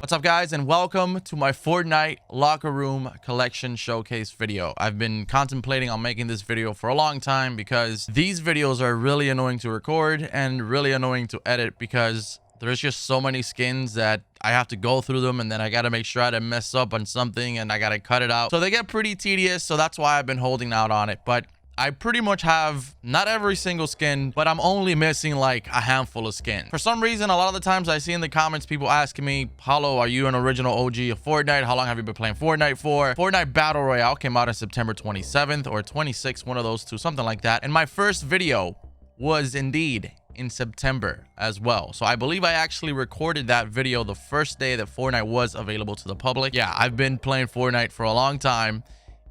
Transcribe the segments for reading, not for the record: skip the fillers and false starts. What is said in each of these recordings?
What's up, guys, and welcome to my Fortnite locker room collection showcase video. I've been contemplating on making this video for a long time because these videos are really annoying to record and really annoying to edit because there's just so many skins that I have to go through them, and then I got to make sure I didn't mess up on something and I got to cut it out. So they get pretty tedious, so that's why I've been holding out on it. But I pretty much have not every single skin, but I'm only missing like a handful of skins. For some reason, a lot of the times I see in the comments people asking me, Hollow, are you an original OG of Fortnite? How long have you been playing Fortnite for? Fortnite Battle Royale came out on September 27th or 26th, one of those two, something like that. And my first video was indeed in September as well. So I believe I actually recorded that video the first day that Fortnite was available to the public. Yeah, I've been playing Fortnite for a long time.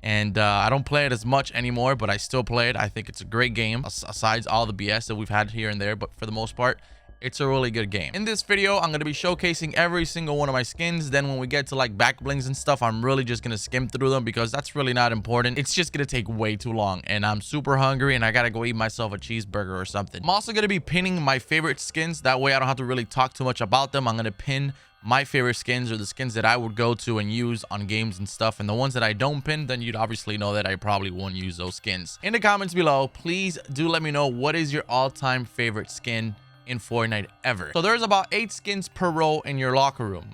And I don't play it as much anymore, but I still play it. I think it's a great game, aside all the BS that we've had here and there. But for the most part, it's a really good game. In this video, I'm going to be showcasing every single one of my skins. Then when we get to like back blings and stuff, I'm really just going to skim through them because that's really not important. It's just going to take way too long. And I'm super hungry and I got to go eat myself a cheeseburger or something. I'm also going to be pinning my favorite skins. That way I don't have to really talk too much about them. I'm going to pin my favorite skins, or the skins that I would go to and use on games and stuff, and the ones that I don't pin, then you'd obviously know that I probably won't use those skins. In the comments below, please do let me know what is your all-time favorite skin in Fortnite ever. So there's about 8 skins per row in your locker room,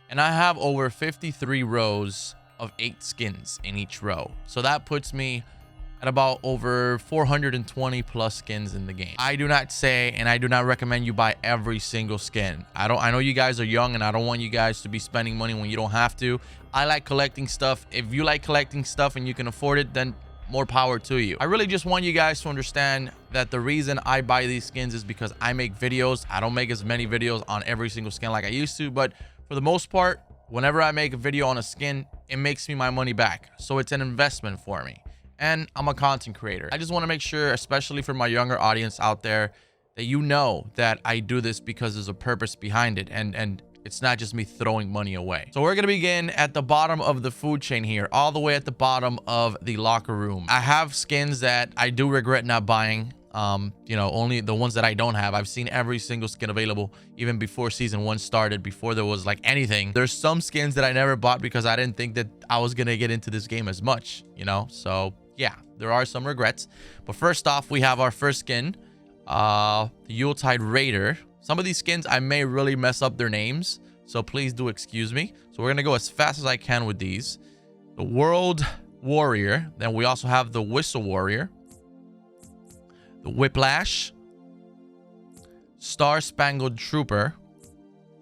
and I have over 53 rows of 8 skins in each row. So that puts me at about over 420 plus skins in the game. I do not say, and I do not recommend you buy every single skin. I know you guys are young and I don't want you guys to be spending money when you don't have to. I like collecting stuff. If you like collecting stuff and you can afford it, then more power to you. I really just want you guys to understand that the reason I buy these skins is because I make videos. I don't make as many videos on every single skin like I used to, but for the most part, whenever I make a video on a skin, it makes me my money back. So it's an investment for me. And I'm a content creator. I just want to make sure, especially for my younger audience out there, that you know that I do this because there's a purpose behind it, and it's not just me throwing money away. So we're gonna begin at the bottom of the food chain here, all the way at the bottom of the locker room. I have skins that I do regret not buying. You know, only the ones that I don't have. I've seen every single skin available even before season 1 started, before there was like anything. There's some skins that I never bought because I didn't think that I was gonna get into this game as much, you know. So yeah, there are some regrets. But first off, we have our first skin, the Yuletide Raider. Some of these skins I may really mess up their names, so please do excuse me. So we're gonna go as fast as I can with these. The World Warrior. Then we also have the Whistle Warrior, the Whiplash, Star Spangled Trooper,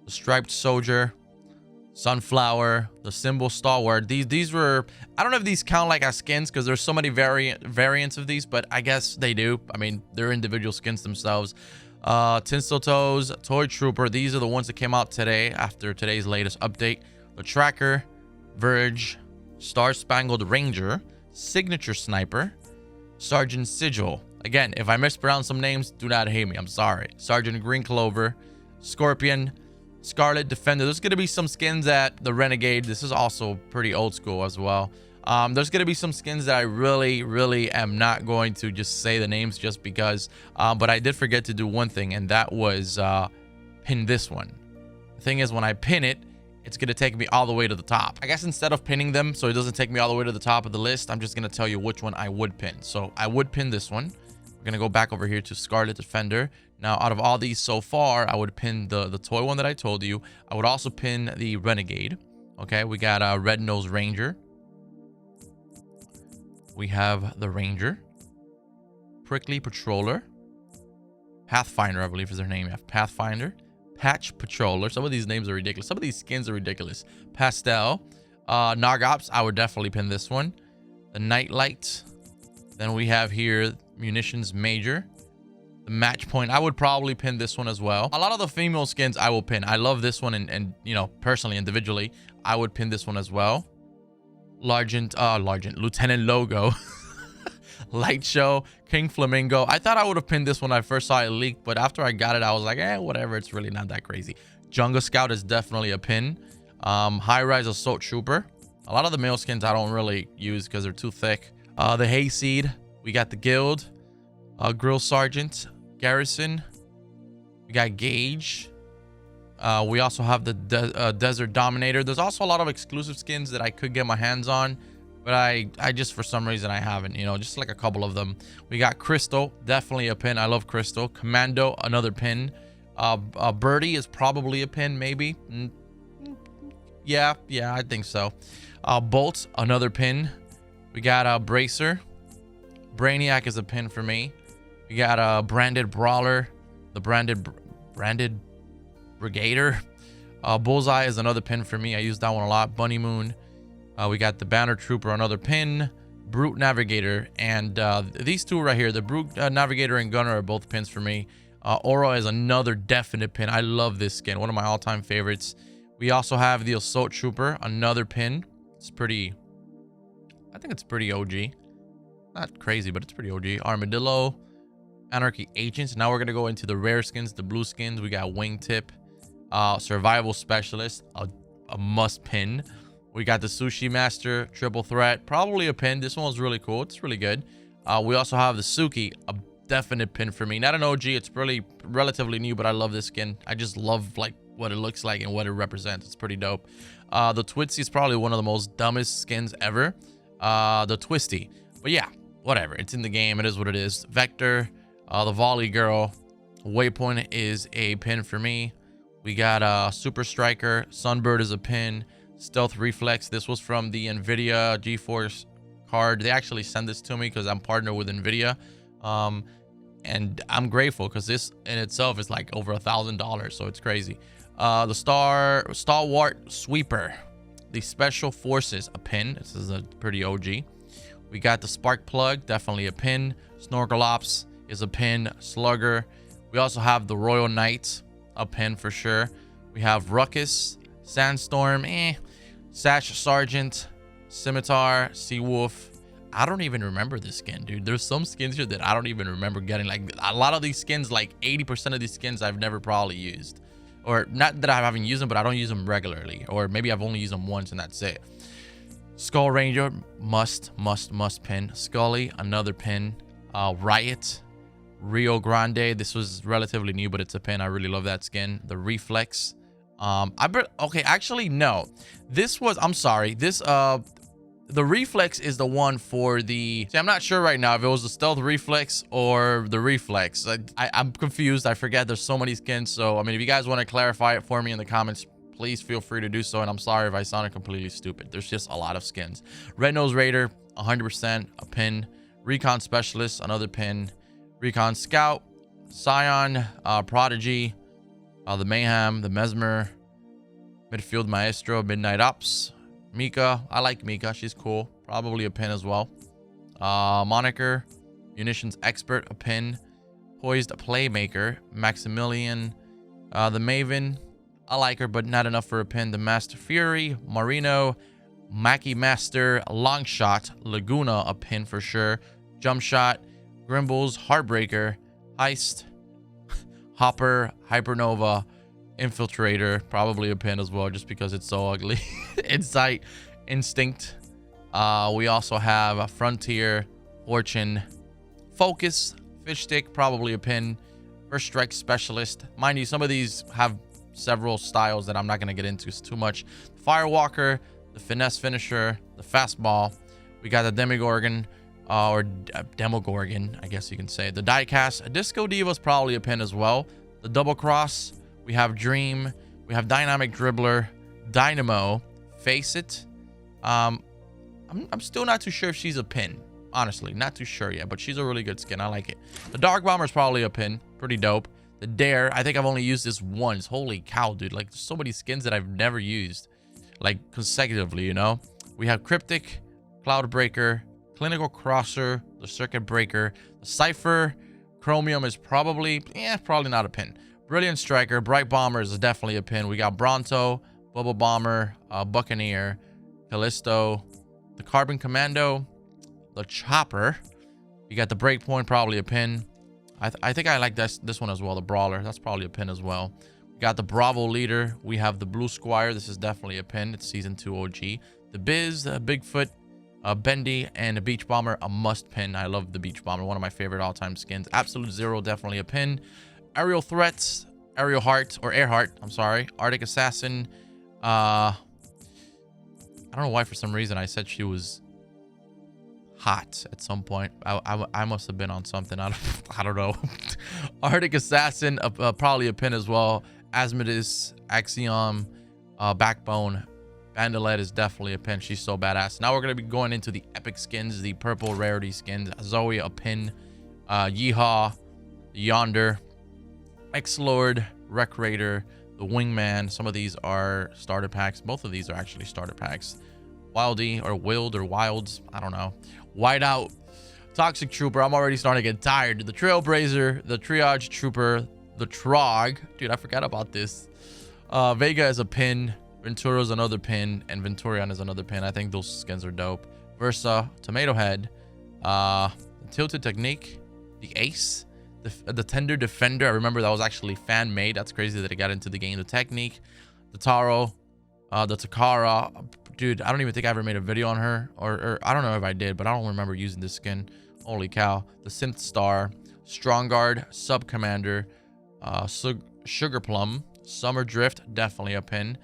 the Striped Soldier, Sunflower, the Symbol Stalwart. These were, I don't know if these count like as skins because there's so many variants of these, but I guess they do. I mean, they're individual skins themselves. Tinsel Toes, Toy Trooper. These are the ones that came out today after today's latest update. The Tracker, Verge, Star Spangled Ranger, Signature Sniper, Sergeant Sigil. Again, if I mispronounce some names, do not hate me. I'm sorry. Sergeant Green Clover, Scorpion, Scarlet Defender. There's going to be some skins at the Renegade. This is also pretty old school as well. There's going to be some skins that I really am not going to just say the names just because. But I did forget to do one thing, and that was pin this one. The thing is, when I pin it, it's going to take me all the way to the top. I guess instead of pinning them so it doesn't take me all the way to the top of the list, I'm just going to tell you which one I would pin. So I would pin this one. We're going to go back over here to Scarlet Defender. Now, out of all these so far, I would pin the toy one that I told you. I would also pin the Renegade. Okay, we got a Red Nose Ranger. We have the Ranger. Prickly Patroller. Pathfinder, I believe is their name. Pathfinder. Patch Patroller. Some of these names are ridiculous. Some of these skins are ridiculous. Pastel. Nargops, I would definitely pin this one. The Nightlight. Then we have here Munitions Major. The Match Point, I would probably pin this one as well. A lot of the female skins I will pin. I love this one, and you know, personally, individually, I would pin this one as well. Lieutenant Logo. Light Show, King Flamingo. I thought I would have pinned this when I first saw it leaked, but after I got it, I was like, whatever. It's really not that crazy. Jungle Scout is definitely a pin. High Rise Assault Trooper. A lot of the male skins I don't really use because they're too thick. The Hayseed. We got the Guild. Grill Sergeant. Garrison. We got Gauge. We also have the Desert Dominator. There's also a lot of exclusive skins that I could get my hands on, but I just for some reason I haven't, you know, just like a couple of them. We got Crystal, definitely a pin. I love Crystal. Commando, another pin. Birdie is probably a pin, maybe. Yeah, I think so. Bolt, another pin. We got Bracer. Brainiac is a pin for me. We got Branded Brawler, the Branded Brigader. Bullseye is another pin for me. I use that one a lot. Bunny Moon. We got the Banner Trooper, another pin. Brute Navigator, and these two right here, the Brute Navigator and Gunner, are both pins for me. Aura is another definite pin. I love this skin, one of my all-time favorites. We also have the Assault Trooper, another pin. It's pretty, I think it's pretty OG. Not crazy, but it's pretty OG. Armadillo, Anarchy Agents. Now we're gonna go into the rare skins, the blue skins. We got Wingtip, Survival Specialist, a must pin. We got the Sushi Master, Triple Threat, probably a pin. This one was really cool. It's really good. We also have the Suki, a definite pin for me. Not an OG. It's really relatively new, but I love this skin. I just love like what it looks like and what it represents. It's pretty dope. The Twitsy is probably one of the most dumbest skins ever. The Twisty, but yeah, whatever. It's in the game. It is what it is. Vector, the Volley Girl, Waypoint is a pin for me. We got Super Striker, Sunbird is a pin. Stealth Reflex, this was from the Nvidia GeForce card. They actually sent this to me because I'm partnered with Nvidia, and I'm grateful because this in itself is like over $1,000, so it's crazy. The Stalwart Sweeper, the Special Forces, a pin. This is a pretty OG. We got the Spark Plug, definitely a pin. Snorkel Ops is a pin. Slugger. We also have the Royal Knight, a pin for sure. We have Ruckus, Sandstorm, Sash Sergeant, Scimitar, Seawolf. I don't even remember this skin, dude. There's some skins here that I don't even remember getting. Like a lot of these skins, like 80% of these skins I've never probably used. Or not that I haven't used them, but I don't use them regularly. Or maybe I've only used them once and that's it. Skull Ranger, must pin. Scully, another pin. Riot, Rio Grande. This was relatively new, but it's a pin. I really love that skin. The Reflex. Okay, actually no, this was, I'm sorry, this the Reflex is the one for the, see, I'm not sure right now if it was the Stealth Reflex or the Reflex. I'm confused. I forget, there's so many skins. So I mean, if you guys want to clarify it for me in the comments, please feel free to do so. And I'm sorry if I sounded completely stupid. There's just a lot of skins. Red Nose Raider, 100% a pin. Recon Specialist, another pin. Recon Scout, Scion, Prodigy, the Mayhem, the Mesmer, Midfield Maestro, Midnight Ops, Mika. I like Mika. She's cool. Probably a pin as well. Moniker, Munitions Expert, a pin. Poised Playmaker, Maximilian, the Maven. I like her, but not enough for a pin. The Master Fury, Marino, Mackie Master, Longshot, Laguna, a pin for sure. Jump Shot, Grimbles, Heartbreaker, Heist, Hopper, Hypernova, Infiltrator, probably a pin as well, just because it's so ugly. Insight, Instinct. We also have Frontier, Fortune, Focus, Fish Stick, probably a pin. First Strike Specialist. Mind you, some of these have several styles that I'm not going to get into too much. Firewalker, the Finesse Finisher, the Fastball. We got the Demogorgon, or Demogorgon, I guess you can say. The Diecast. Disco Diva's probably a pin as well. The Double Cross. We have Dream. We have Dynamic Dribbler, Dynamo, Face It. I'm still not too sure if she's a pin. Honestly, not too sure yet, but she's a really good skin. I like it. The Dark Bomber is probably a pin. Pretty dope. The Dare, I think I've only used this once. Holy cow, dude. Like, there's so many skins that I've never used, like, consecutively, you know? We have Cryptic, Cloudbreaker, Clinical Crosser, the Circuit Breaker. The Cypher, Chromium is probably not a pin. Brilliant Striker, Bright Bomber is definitely a pin. We got Bronto, Bubble Bomber, Buccaneer, Callisto, the Carbon Commando, the Chopper. You got the Breakpoint, probably a pin. I think I like this one as well, the Brawler. That's probably a pin as well. We got the Bravo Leader. We have the Blue Squire. This is definitely a pin. It's Season 2 OG. The Biz, Bigfoot, Bendy, and the Beach Bomber, a must pin. I love the Beach Bomber, one of my favorite all-time skins. Absolute Zero, definitely a pin. Aerial Threats, Aerial Heart or Earhart, I'm sorry. Arctic Assassin. I don't know why for some reason I said she was hot at some point. I must have been on something. I don't know. Arctic Assassin, probably a pin as well. Asmodus, Axiom, Backbone. Bandolette is definitely a pin. She's so badass. Now we're going to be going into the epic skins, the purple rarity skins. Zoe, a pin. Yeehaw, Yonder, X-Lord, Wreck Raider, the Wingman. Some of these are starter packs. Both of these are actually starter packs. Wildy or Wild or Wilds, I don't know. Whiteout, Toxic Trooper. I'm already starting to get tired. The Trailblazer, the Triage Trooper, the Trog. Dude, I forgot about this. Vega is a pin. Ventura is another pin, and Venturion is another pin. I think those skins are dope. Versa, Tomato Head, Tilted Technique, the Ace, the Tender Defender. I remember that was actually fan made. That's crazy that it got into the game. The Technique, the Taro, the Takara. Dude, I don't even think I ever made a video on her, or I don't know if I did, but I don't remember using this skin. Holy cow. The Synth Star, Strong Guard, Sub Commander, Sugar Plum, Summer Drift, definitely a pin.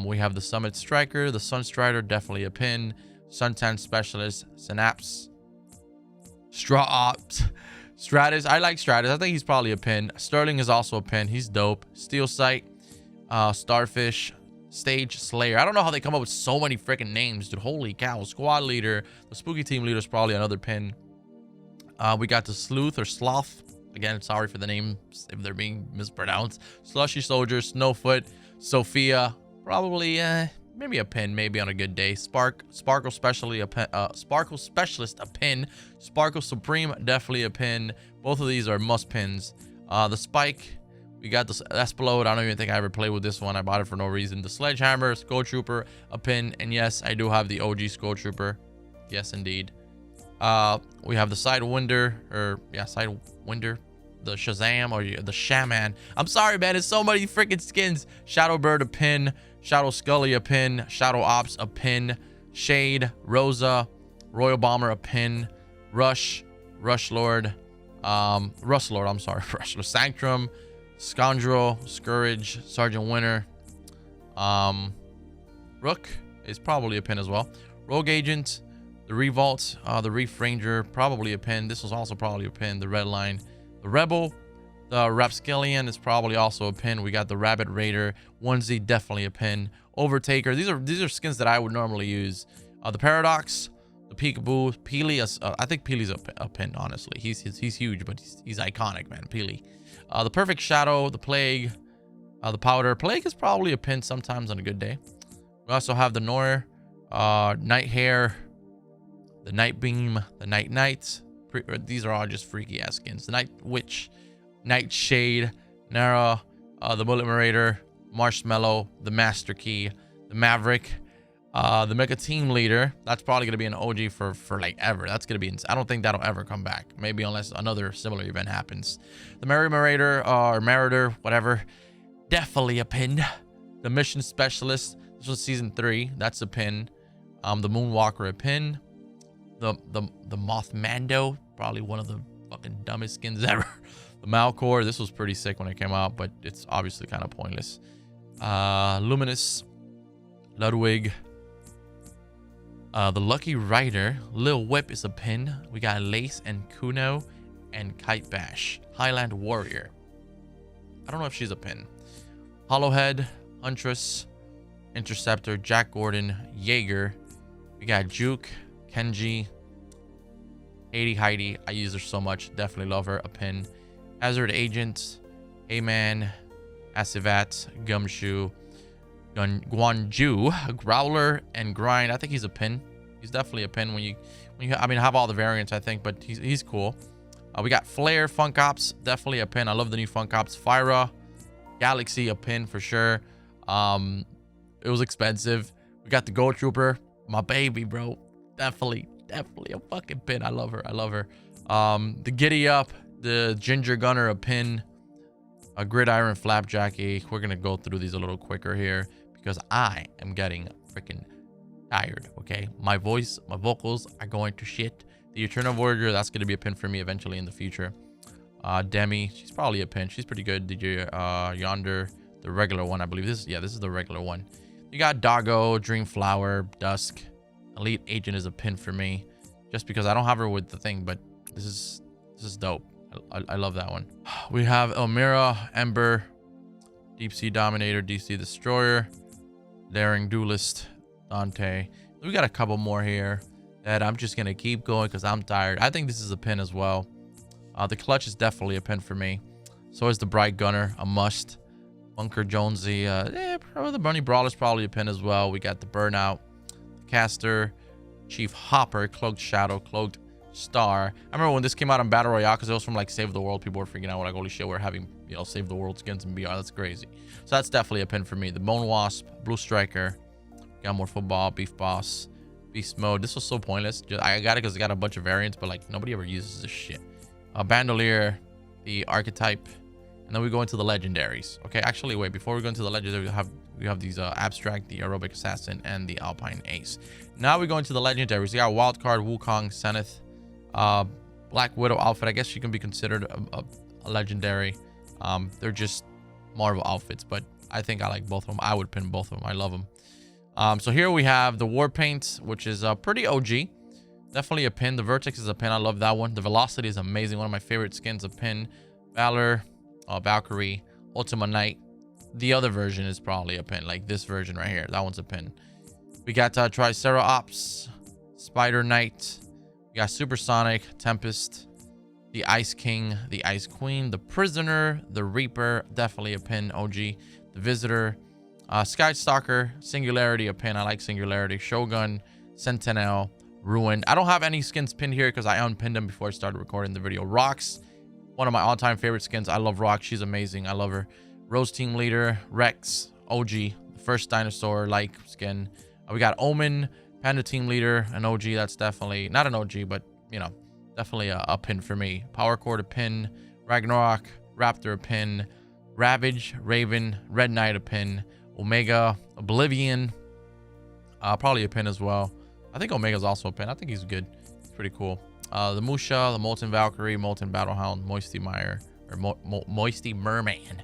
We have the Summit Striker, the Sunstrider, definitely a pin. Suntan Specialist, Synapse, Straw Ops, Stratus. I like Stratus. I think he's probably a pin. Sterling is also a pin. He's dope. Steel Sight, Starfish, Stage Slayer. I don't know how they come up with so many freaking names, dude. Holy cow. Squad Leader, the Spooky Team Leader is probably another pin. We got the Sleuth or Sloth. Again, sorry for the names if they're being mispronounced. Slushy Soldier, Snowfoot, Sophia, probably maybe a pin, maybe on a good day. Sparkle Specialist, a pin. Sparkle Supreme, definitely a pin. Both of these are must pins. The Spike, we got the Explode. I don't even think I ever played with this one. I bought it for no reason. The Sledgehammer, Skull Trooper, a pin. And yes, I do have the OG Skull Trooper. Yes, indeed. We have the Sidewinder, the Shazam, or the Shaman. I'm sorry, man. It's so many freaking skins. Shadowbird, a pin. Shadow Scully, a pin. Shadow Ops, a pin. Shade, Rosa, Royal Bomber, a pin. Rush Lord, I'm sorry, Rush Lord, Sanctum, Scoundrel, Scourge, Sergeant Winter. Rook is probably a pin as well. Rogue Agent, the Revolt, the Reef Ranger, probably a pin. This was also probably a pin. The Red Line, the Rebel, the Rapscallion is probably also a pin. We got the Rabbit Raider, Onesie, definitely a pin. Overtaker, these are skins that I would normally use. The Paradox, the Peekaboo, Peely, I think Peely's a pin, honestly. He's huge, but he's iconic, man. Peely. The Perfect Shadow, the Plague, the Powder. Plague is probably a pin sometimes on a good day. We also have the Noir, Night Hare, the Night Beam, the Night Knight. These are all just freaky ass skins. The Night Witch, Night Shade, Nara, the Bullet Marauder, Marshmallow, the Master Key, the Maverick, the Mecha Team Leader. That's probably gonna be an OG for like ever. That's gonna be I don't think that'll ever come back. Maybe unless another similar event happens. The Merry Marauder or Marauder, whatever, definitely a pin. The Mission Specialist. This was season 3. That's a pin. The Moonwalker, a pin. The Mothmando, probably one of the fucking dumbest skins ever. The Malcor, this was pretty sick when it came out, but it's obviously kind of pointless. Luminous, Ludwig, the Lucky Rider, Lil Whip is a pin. We got Lace and Kuno and Kite Bash. Highland Warrior, I don't know if she's a pin. Hollowhead, Huntress, Interceptor, Jack Gordon, Jaeger. We got Juke, Kenji, Heidi. I use her so much. Definitely love her. A pin. Hazard Agent, Heyman, Asivat, Gumshoe, Guanju, Growler, and Grind. I think he's a pin. He's definitely a pin when you I mean, have all the variants, I think, but he's cool. We got Flare, Funk Ops, definitely a pin. I love the new Funk Ops. Fyra, Galaxy, a pin for sure. It was expensive. We got the Gold Trooper, my baby, bro. Definitely a fucking pin. I love her. The Giddy Up, the Ginger Gunner, a pin. A Gridiron Flapjacky. We're gonna go through these a little quicker here because I am getting freaking tired. Okay, my vocals are going to shit. The Eternal Voyager, that's gonna be a pin for me eventually in the future. Demi, she's probably a pin. She's pretty good. DJ Yonder, the regular one, I believe. This is the regular one. You got Doggo, Dreamflower, Dusk. Elite Agent is a pin for me, just because I don't have her with the thing, but this is dope. I love that one. We have Elmira, Ember, Deep Sea Dominator, Deep Sea Destroyer, Daring Duelist, Dante. We got a couple more here that I'm just gonna keep going because I'm tired. I think this is a pin as well. The Clutch is definitely a pin for me. So is the Bright Gunner, a must. Bunker Jonesy, probably the Bunny Brawler is probably a pin as well. We got the Burnout, the Caster, Chief Hopper, Cloaked Shadow, Cloaked Star. I remember when this came out on Battle Royale, because it was from like Save the World. People were freaking out, like, holy shit, we're having, you know, Save the World skins in BR. That's crazy. So that's definitely a pin for me. The Bone Wasp, Blue Striker, got more football, Beef Boss, Beast Mode. This was so pointless. I got it because it got a bunch of variants, but like nobody ever uses this shit. Bandolier, the Archetype, and then we go into the legendaries. Okay, actually, wait, before we go into the legendaries, we have these Abstract, the Aerobic Assassin, and the Alpine Ace. Now we go into the legendaries. We got Wildcard, Wukong, Zenith, Black Widow outfit. I guess she can be considered a legendary. They're just Marvel outfits, but I think I like both of them. I would pin both of them. I love them. So here we have the Warpaint, which is pretty OG. Definitely a pin. The Vertex is a pin. I love that one. The Velocity is amazing. One of my favorite skins, a pin. Valor, Valkyrie, Ultima Knight. The other version is probably a pin, like this version right here. That one's a pin. We got Triceratops, Spider Knight. We got Supersonic, Tempest, the Ice King, the Ice Queen, the Prisoner, the Reaper, definitely a pin, OG. The Visitor, Sky Stalker, Singularity, a pin. I like Singularity. Shogun, Sentinel, Ruined. I don't have any skins pinned here because I unpinned them before I started recording the video. Rox, one of my all-time favorite skins. I love Rox. She's amazing. I love her. Rose Team Leader, Rex, OG, the first dinosaur-like skin. We got Omen, Panda Team Leader, an OG. That's definitely not an OG, but you know, definitely a pin for me. Power Chord, a pin. Ragnarok, Raptor, a pin. Ravage, Raven, Red Knight, a pin. Omega, Oblivion, probably a pin as well. I think Omega's also a pin. I think he's good. It's pretty cool. The Musha, the Molten Valkyrie, Molten Battlehound, Moisty Meyer, or Moisty Merman.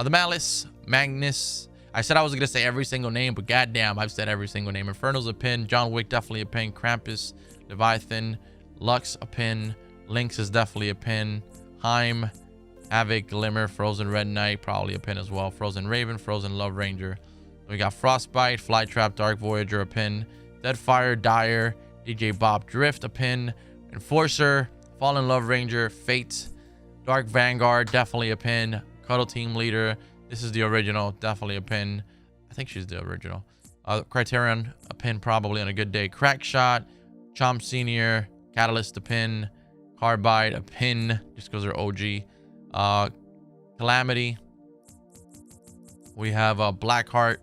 The Malice, Magnus. I said I was gonna say every single name, but goddamn, I've said every single name. Inferno's a pin. John Wick definitely a pin. Krampus, Leviathan, Lux a pin. Lynx is definitely a pin. Heim, Havoc, Glimmer, Frozen Red Knight, probably a pin as well. Frozen Raven, Frozen Love Ranger. We got Frostbite, Flytrap, Dark Voyager, a pin. Deadfire, Dire, DJ Bob Drift, a pin. Enforcer, Fallen Love Ranger, Fate, Dark Vanguard, definitely a pin. Cuddle Team Leader, this is the original, definitely a pin. I think she's the original. Criterion, a pin probably on a good day. Crackshot, Chomp Senior, Catalyst, a pin. Carbide, a pin, just because they're OG. Calamity. We have Blackheart,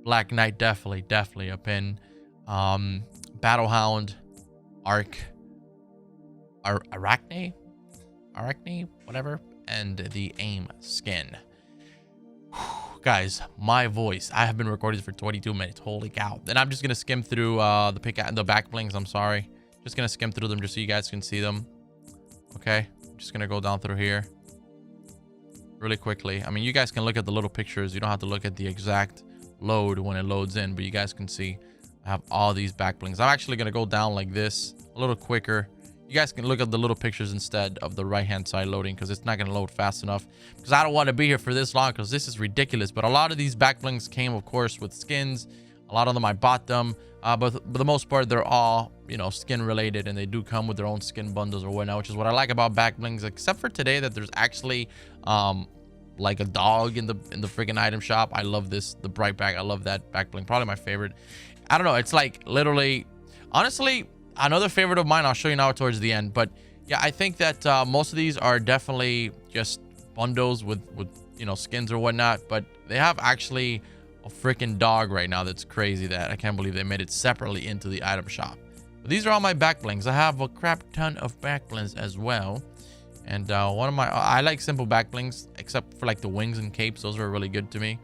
Black Knight, definitely a pin. Battlehound, Arachne, whatever, and the AIM skin. Whew, guys, my voice. I have been recording for 22 minutes. Holy cow! Then I'm just gonna skim through the back blings. I'm sorry, just gonna skim through them just so you guys can see them. Okay, I'm just gonna go down through here really quickly. I mean, you guys can look at the little pictures. You don't have to look at the exact load when it loads in, but you guys can see I have all these back blings. I'm actually gonna go down like this a little quicker. You guys can look at the little pictures instead of the right hand side loading, because it's not going to load fast enough, because I don't want to be here for this long, because this is ridiculous. But a lot of these back blings came, of course, with skins. A lot of them I bought them, but for the most part they're all, you know, skin related, and they do come with their own skin bundles or whatnot, which is what I like about back blings, except for today that there's actually like a dog in the freaking item shop. I love this, the bright back. I love that back bling, probably my favorite. I don't know, it's like literally, honestly, another favorite of mine. I'll show you now towards the end. But yeah, I think that most of these are definitely just bundles with you know, skins or whatnot, but they have actually a freaking dog right now that's crazy that I can't believe they made it separately into the item shop. But these are all my back blings. I have a crap ton of back blings as well, and one of my I like simple back blings, except for like the wings and capes. Those are really good to me.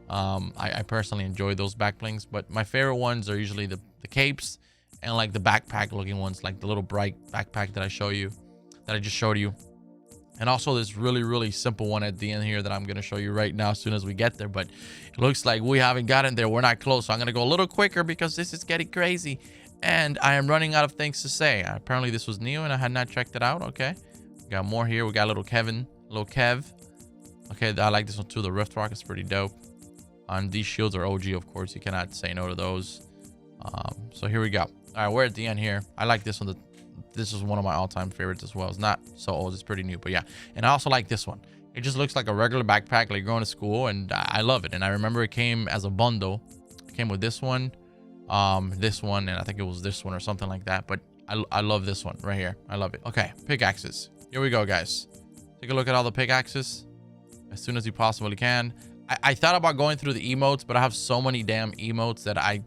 I personally enjoy those back blings, but my favorite ones are usually the capes and like the backpack looking ones, like the little bright backpack that I just showed you. And also this really simple one at the end here that I'm going to show you right now as soon as we get there. But it looks like we haven't gotten there. We're not close. So I'm going to go a little quicker because this is getting crazy. And I am running out of things to say. Apparently this was new and I had not checked it out. Okay. We got more here. We got little Kev. Okay, I like this one too. The Rift Rock is pretty dope. These shields are OG, of course. You cannot say no to those. So here we go. All right, we're at the end here. I like this one. This is one of my all-time favorites as well. It's not so old. It's pretty new, but yeah. And I also like this one. It just looks like a regular backpack, like going to school, and I love it. And I remember it came as a bundle. It came with this one, and I think it was this one or something like that. But I love this one right here. I love it. Okay, pickaxes. Here we go, guys. Take a look at all the pickaxes as soon as you possibly can. I thought about going through the emotes, but I have so many damn emotes that I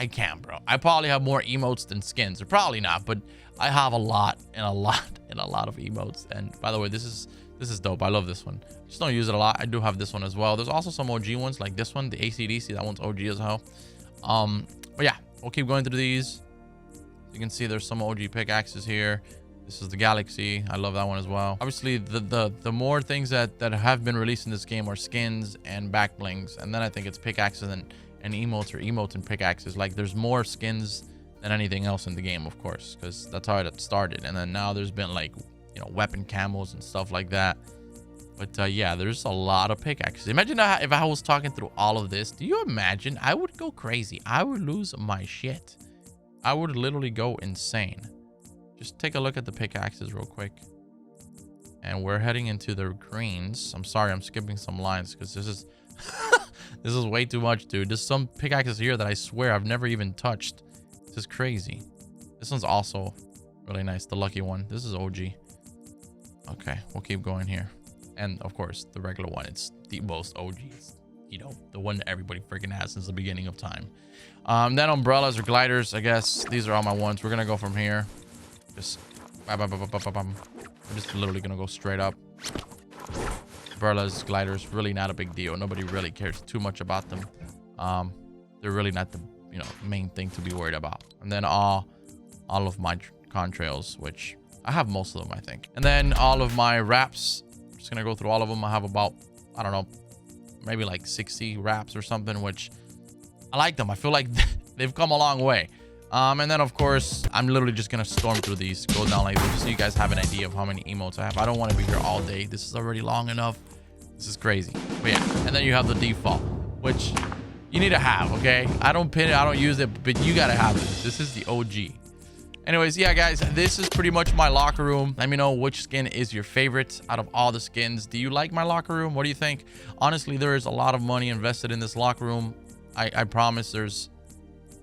can't, bro. I probably have more emotes than skins, or probably not, but I have a lot of emotes. And by the way, this is dope. I love this one. Just don't use it a lot. I do have this one as well. There's also some OG ones like this one, the ACDC. That one's OG as hell. But yeah, we'll keep going through these. You can see there's some OG pickaxes here. This is the Galaxy. I love that one as well. Obviously, the more things that have been released in this game are skins and back blings, and then I think it's pickaxes and emotes, or emotes and pickaxes. Like, there's more skins than anything else in the game, of course, because that's how it started. And then now there's been, like, you know, weapon camos and stuff like that. But yeah, there's a lot of pickaxes. Imagine if I was talking through all of this. Do you imagine? I would go crazy. I would lose my shit. I would literally go insane. Just take a look at the pickaxes real quick. And we're heading into the greens. I'm sorry, I'm skipping some lines because this is this is way too much, dude. There's some pickaxes here that I swear I've never even touched. This is crazy. This one's also really nice, the lucky one. This is OG. Okay, we'll keep going here. And of course, the regular one. It's the most OG. It's, you know, the one that everybody freaking has since the beginning of time. Then umbrellas or gliders, I guess. These are all my ones. We're gonna go from here. Just I'm just literally gonna go straight up. Umbrellas, gliders, really not a big deal. Nobody really cares too much about them. They're really not the, you know, main thing to be worried about. And then all of my contrails, which I have most of them, I think. And then all of my wraps. I'm just gonna go through all of them. I have about, I don't know, maybe like 60 wraps or something, which I like them. I feel like they've come a long way. And then of course, I'm literally just gonna storm through these, go down like this, so you guys have an idea of how many emotes I have. I don't want to be here all day. This is already long enough. This is crazy. But yeah, and then you have the default, which you need to have. Okay, I don't pin it, I don't use it, but you gotta have this. This is the OG. Anyways, yeah, guys, this is pretty much my locker room. Let me know which skin is your favorite out of all the skins. Do you like my locker room? What do you think? Honestly, there is a lot of money invested in this locker room. I promise. There's,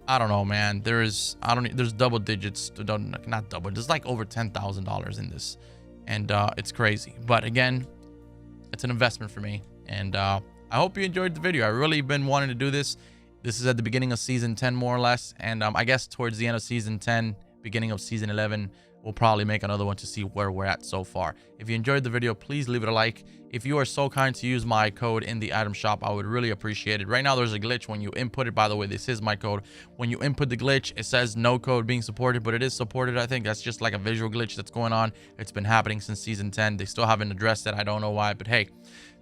I don't know, man. There's double digits. Not double. There's like over $10,000 in this, and it's crazy. But again, it's an investment for me, and I hope you enjoyed the video. I really been wanting to do this. This is at the beginning of season 10, more or less, and I guess towards the end of season 10, beginning of season 11, we'll probably make another one to see where we're at so far. If you enjoyed the video, please leave it a like. If you are so kind to use my code in the item shop, I would really appreciate it. Right now, there's a glitch when you input it. By the way, this is my code. When you input the glitch, it says no code being supported, but it is supported. I think that's just like a visual glitch that's going on. It's been happening since season 10. They still haven't addressed it. I don't know why, but hey,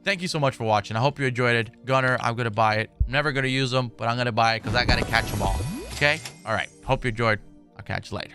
thank you so much for watching. I hope you enjoyed it. Gunner, I'm gonna buy it. I'm never gonna use them, but I'm gonna buy it because I gotta catch them all. Okay? All right. Hope you enjoyed. I'll catch you later.